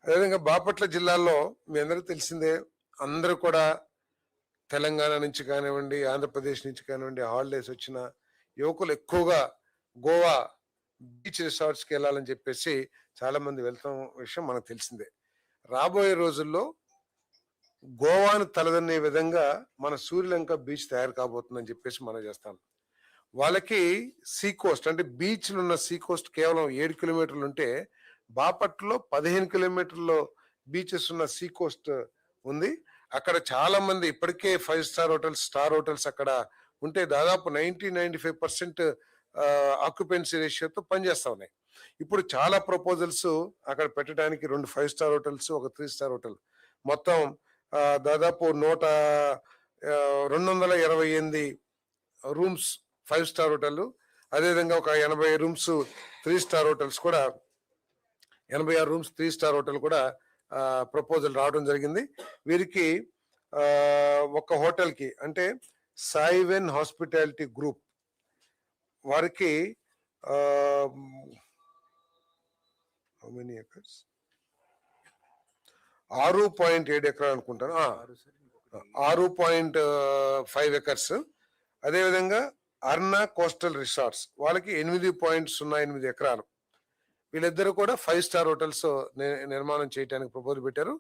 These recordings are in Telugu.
అదేవిధంగా బాపట్ల జిల్లాలో మీ అందరికీ తెలిసిందే. అందరూ కూడా తెలంగాణ నుంచి కానివ్వండి, ఆంధ్రప్రదేశ్ నుంచి కానివ్వండి, హాలిడేస్ వచ్చిన యువకులు ఎక్కువగా గోవా బీచ్ రిసార్ట్స్‌కి వెళ్ళాలని చెప్పేసి చాలామంది వెళ్తున్న విషయం మనకు తెలిసిందే. రాబోయే రోజుల్లో గోవాను తలదన్నే విధంగా మన సూర్యలంక బీచ్ తయారు కాబోతుందని చెప్పేసి మనం చేస్తాం. వాళ్ళకి సీ కోస్ట్ అంటే బీచ్లు ఉన్న సీ కోస్ట్ కేవలం 7 కిలోమీటర్లు ఉంటే బాపట్లో 15 కిలోమీటర్లు బీచెస్ ఉన్న సీ కోస్ట్ ఉంది. అక్కడ చాలా మంది ఇప్పటికే 5 స్టార్ హోటల్స్, స్టార్ హోటల్స్ అక్కడ ఉంటే దాదాపు 95% ఆక్యుపెన్సీ రేషియోతో పనిచేస్తా ఉన్నాయి. ఇప్పుడు చాలా ప్రపోజల్స్ అక్కడ పెట్టడానికి 2 5 స్టార్ హోటల్స్, ఒక 3 స్టార్ హోటల్ మొత్తం దాదాపు 228 రూమ్స్ 5 స్టార్ హోటల్, అదేవిధంగా ఒక 80 రూమ్స్ 3 స్టార్ హోటల్స్ కూడా 86 రూమ్స్ 3 స్టార్ హోటల్ కూడా ప్రపోజల్ రావడం జరిగింది. వీరికి ఒక హోటల్కి అంటే సాయివెన్ హాస్పిటాలిటీ గ్రూప్ వారికి హౌ మెనీ ఎకర్స్ 6.7 ఎకరాలు అనుకుంటాను, 6.5 ఎకర్స్. అదేవిధంగా అర్నా కోస్టల్ రిసార్ట్స్ వాళ్ళకి 8.08 ఎకరాలు. వీళ్ళిద్దరూ కూడా 5 స్టార్ హోటల్స్ నిర్మాణం చేయడానికి ప్రపోజల్ పెట్టారు.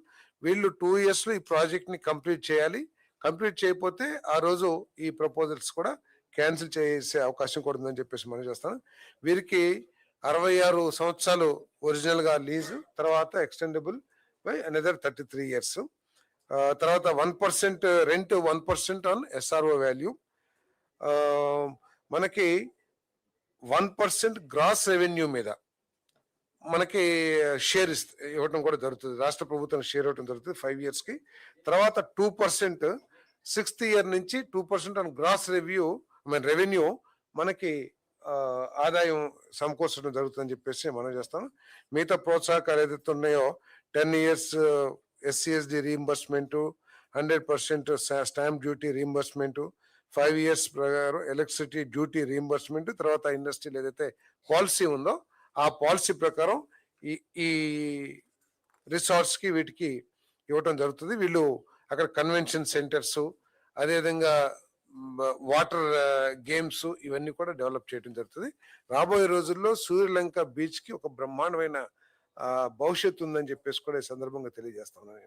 వీళ్ళు 2 years లో ఈ ప్రాజెక్ట్ ని కంప్లీట్ చేయాలి. కంప్లీట్ చేయకపోతే ఆ రోజు ఈ ప్రపోజల్స్ కూడా క్యాన్సిల్ చేసే అవకాశం కూడా ఉందని చెప్పేసి మనం చేస్తాను. వీరికి 66 సంవత్సరాలు ఒరిజినల్ గా లీజు, తర్వాత ఎక్స్టెండబుల్ బై అనదర్ 33 years. తర్వాత 1% రెంట్, 1% ఆన్ ఎస్ఆర్ఓ వాల్యూ. మనకి 1% గ్రాస్ రెవెన్యూ మీద మనకి షేర్ ఇవ్వడం కూడా జరుగుతుంది. రాష్ట్ర ప్రభుత్వం షేర్ ఇవ్వడం జరుగుతుంది 5 years కి. తర్వాత 2% 6th year నుంచి 2% ఆన్ గ్రాస్ రెవెన్యూ మనకి ఆదాయం సమకూర్చడం జరుగుతుందని చెప్పేసి మనం చేస్తాం. మిగతా ప్రోత్సాహకాలు ఏదైతే ఉన్నాయో 10 years ఎస్సీఎస్డి reimbursement, 100% stamp duty reimbursement, 5 years ప్రకారం ఎలక్ట్రిసిటీ డ్యూటీ రీఎంబర్స్మెంట్, తర్వాత ఇండస్ట్రీలు ఏదైతే పాలసీ ఉందో ఆ పాలసీ ప్రకారం ఈ రిసార్ట్స్ కి వీటికి ఇవ్వటం జరుగుతుంది. వీళ్ళు అక్కడ కన్వెన్షన్ సెంటర్స్, అదేవిధంగా వాటర్ గేమ్స్ ఇవన్నీ కూడా డెవలప్ చేయడం జరుగుతుంది. రాబోయే రోజుల్లో సూర్యలంక బీచ్ కి ఒక బ్రహ్మాండమైన భవిష్యత్తు ఉందని చెప్పేసి కూడా ఈ సందర్భంగా తెలియజేస్తా ఉన్నాను.